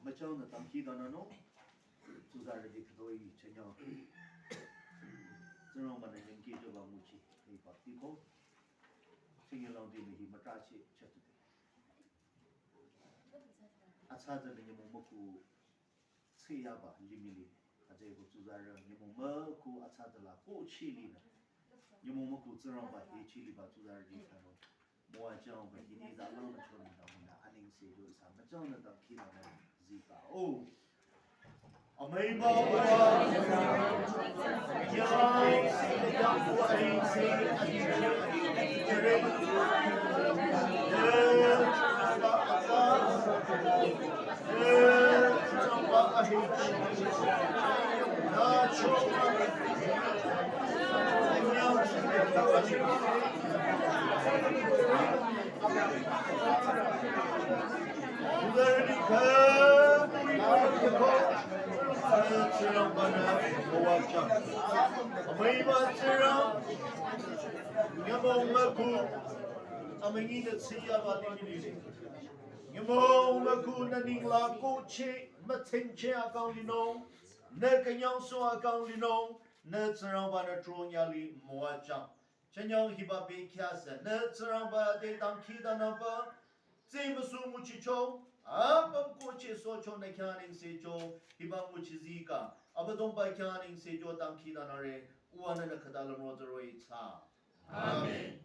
Macam na tangki dana no, susah lagi kedoi cenya. Senang mana yang kita coba muci, ini pasti ko. Cenya lang di ni mataci catu. Asal jadi ni mumaku siapa limili, aja ko susah orang ni mumaku asal adalah ko cili na. Ni mumaku senang bah ini cili bah susah di sana. Mua jauh bah ini dalam macam ni dah aning sedo sama jauh na tangki dana zika. Oh. Amai bawa jai sedang buai sedang Serang pada mewajah, mewajah serang, ngamong aku, aming inat siapa ini. Ngamong aku naning laku cik, matenche akang linong, na kanyang so akang linong, na serang pada trunyali mewajah. Cenyang hiba bekiasa, na serang pada tang kita nampak, semusu mucico. Abang coach socho na kyaning sejo hibang muchizika abadong ba kyaning sejo tangki na nare uwana na kadalam rodaroi cha. Amen.